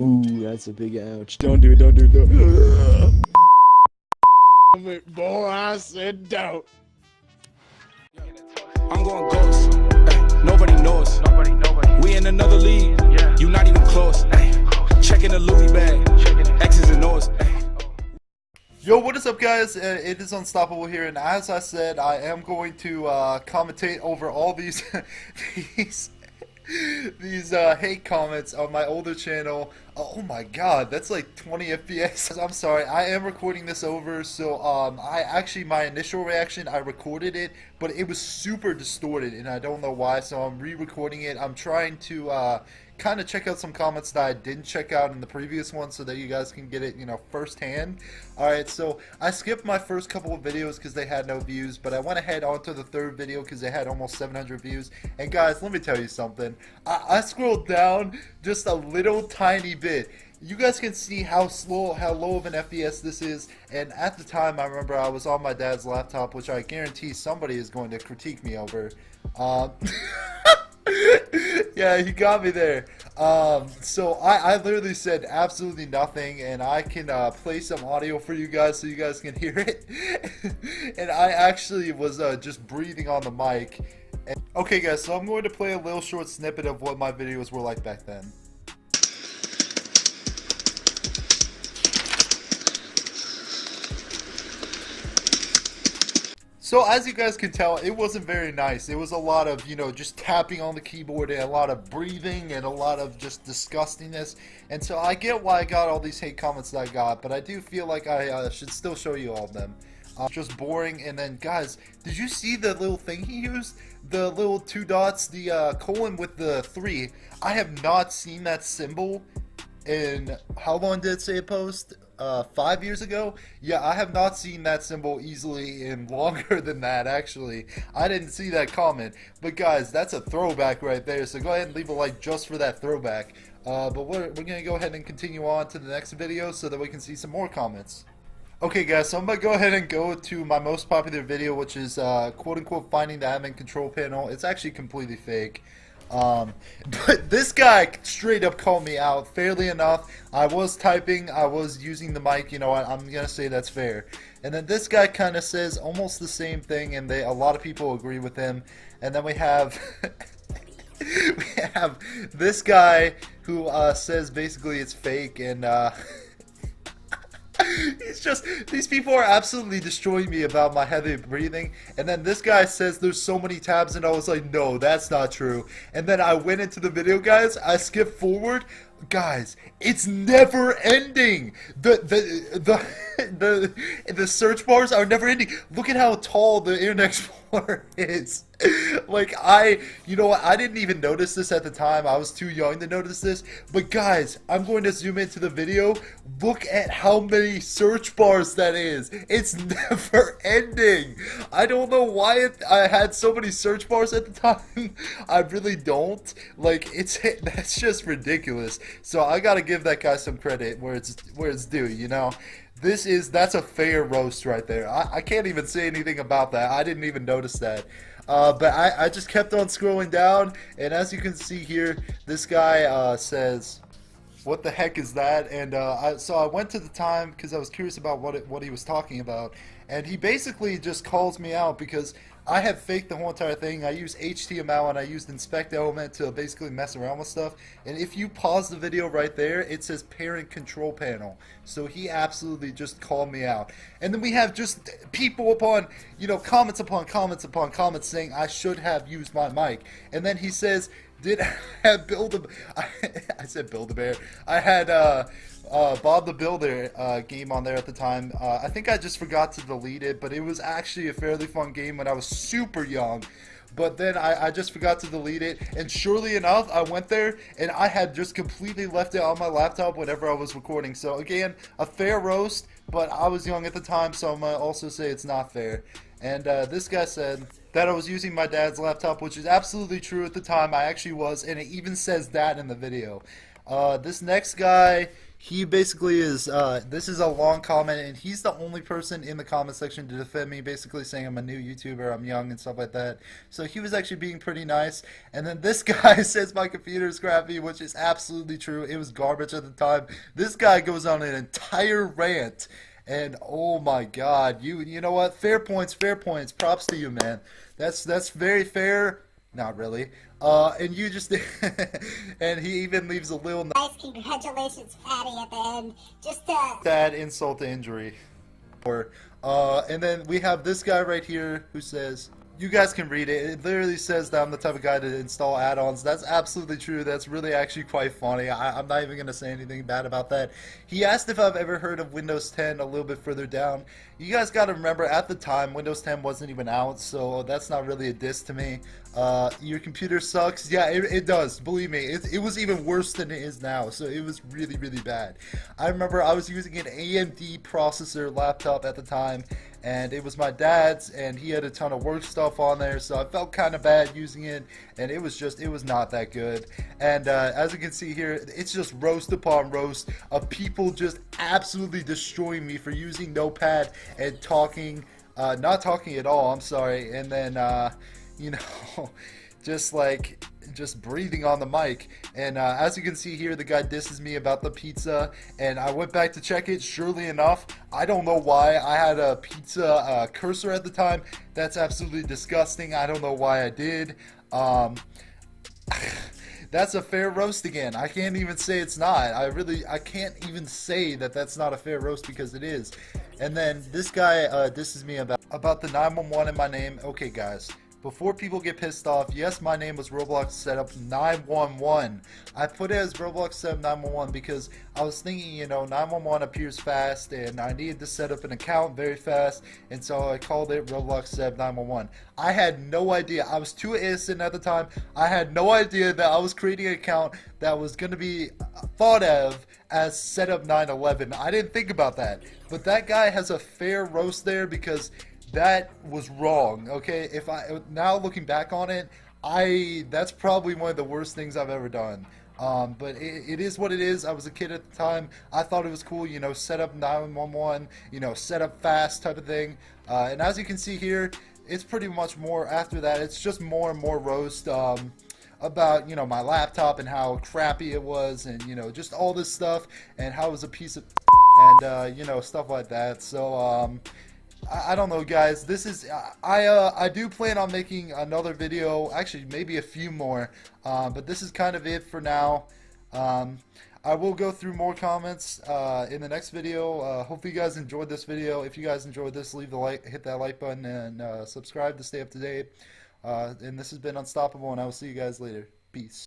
Ooh, that's a big ouch. Don't do it, don't do it, don't. Boy, I said don't. I'm going ghost. Ay, nobody knows. We in another league. You not even close. Ay, checking the Louis bag. X's and O's. Yo, what is up, guys? It is Unstoppable here, and as I said, I am going to commentate over all these these hate comments on my older channel. Oh my god, that's like 20 FPS. I'm sorry, I am recording this over, so my initial reaction, I recorded it, but it was super distorted, and I don't know why, so I'm re-recording it. I'm trying to kind of check out some comments that I didn't check out in the previous one so that you guys can get it, you know, firsthand. Alright, so I skipped my first couple of videos because they had no views, but I went ahead onto the third video because they had almost 700 views. And guys, let me tell you something. I scrolled down just a little tiny bit. You guys can see how low of an FPS this is, and at the time I remember I was on my dad's laptop, which I guarantee somebody is going to critique me over. Yeah, he got me there. So I literally said absolutely nothing, and I can play some audio for you guys so you guys can hear it. And I actually was just breathing on the mic. Okay guys, so I'm going to play a little short snippet of what my videos were like back then. So as you guys can tell, it wasn't very nice. It was a lot of, you know, just tapping on the keyboard and a lot of breathing and a lot of just disgustingness. And so I get why I got all these hate comments that I got, but I do feel like I should still show you all of them. Just boring. And then guys, did you see the little thing he used? The little two dots, the colon with the 3. I have not seen that symbol in, how long did it say it post? 5 years ago? Yeah, I have not seen that symbol easily in longer than that, actually. I didn't see that comment. But guys, that's a throwback right there, so go ahead and leave a like just for that throwback. But we're going to go ahead and continue on to the next video so that we can see some more comments. Okay guys, so I'm going to go ahead and go to my most popular video, which is quote-unquote finding the admin control panel. It's actually completely fake. But this guy straight up called me out. Fairly enough, I was typing, I was using the mic, you know, I'm gonna say that's fair. And then this guy kind of says almost the same thing, and a lot of people agree with him. And then we have we have this guy who says basically it's fake, and it's just, these people are absolutely destroying me about my heavy breathing. And then this guy says there's so many tabs, and I was like, no, that's not true. And then I went into the video, guys, I skipped forward. Guys, it's never ending. The search bars are never ending. Look at how tall the Internet Explorer is. Like, you know what, I didn't even notice this at the time. I was too young to notice this. But guys, I'm going to zoom into the video. Look at how many search bars that is. It's never ending. I don't know why I had so many search bars at the time. I really don't. Like, that's just ridiculous. So I gotta give that guy some credit where it's due, you know. That's a fair roast right there. I can't even say anything about that. I didn't even notice that. But I just kept on scrolling down, and as you can see here, this guy says, what the heck is that? And so I went to the time because I was curious about what he was talking about, and he basically just calls me out because I have faked the whole entire thing. I used HTML and I used inspect element to basically mess around with stuff. And if you pause the video right there, it says parent control panel. So he absolutely just called me out. And then we have just people upon, you know, comments upon comments upon comments saying I should have used my mic. And then he says, did I have I said Build-A-Bear. I had Bob the Builder game on there at the time. I think I just forgot to delete it, but it was actually a fairly fun game when I was super young. But then I just forgot to delete it, and surely enough, I went there, and I had just completely left it on my laptop whenever I was recording. So again, a fair roast, but I was young at the time, so I'm going to also say it's not fair. And this guy said that I was using my dad's laptop, which is absolutely true at the time. I actually was, and it even says that in the video. This next guy, he basically is, this is a long comment, and he's the only person in the comment section to defend me, basically saying I'm a new YouTuber, I'm young, and stuff like that. So he was actually being pretty nice. And then this guy says my computer is crappy, which is absolutely true. It was garbage at the time. This guy goes on an entire rant. And oh my God, you know what? Fair points, fair points. Props to you, man. That's very fair. Not really. And you just and he even leaves a little Nice, congratulations, Fatty, at the end. Just that insult to injury. And then we have this guy right here who says, you guys can read it. It literally says that I'm the type of guy to install add-ons. That's absolutely true. That's really actually quite funny. I'm not even going to say anything bad about that. He asked if I've ever heard of Windows 10 a little bit further down. You guys got to remember, at the time, Windows 10 wasn't even out, so that's not really a diss to me. Your computer sucks. Yeah, it does. Believe me, it was even worse than it is now, so it was really, really bad. I remember I was using an AMD processor laptop at the time, and it was my dad's, and he had a ton of work stuff on there, so I felt kind of bad using it, and it was not that good. And as you can see here, it's just roast upon roast of people just absolutely destroying me for using Notepad and talking, not talking at all, I'm sorry, and then you know, just breathing on the mic. And as you can see here, the guy disses me about the pizza, and I went back to check it. Surely enough, I don't know why I had a pizza cursor at the time. That's absolutely disgusting. I don't know why I did. That's a fair roast again. I can't even say it's not. I can't even say that that's not a fair roast, because it is. And then this guy disses me about the 911 in my name. Okay, guys. Before people get pissed off, yes, my name was Roblox Setup 911. I put it as Roblox Setup 911 because I was thinking, you know, 911 appears fast, and I needed to set up an account very fast, and so I called it Roblox Setup 911. I had no idea. I was too innocent at the time. I had no idea that I was creating an account that was going to be thought of as Setup 911. I didn't think about that. But that guy has a fair roast there, because that was wrong. Okay, if I now looking back on it, that's probably one of the worst things I've ever done. But it is what it is. I was a kid at the time. I thought it was cool, you know, set up 911, you know, set up fast type of thing. And as you can see here, it's pretty much more after that. It's just more and more roast about, you know, my laptop and how crappy it was, and, you know, just all this stuff, and how it was a piece of and you know, stuff like that. So I don't know, guys. This is I do plan on making another video, actually maybe a few more, but this is kind of it for now. I will go through more comments in the next video. Hopefully you guys enjoyed this video. If you guys enjoyed this, leave the like, hit that like button, and subscribe to stay up to date. And this has been Unstoppable, and I will see you guys later. Peace.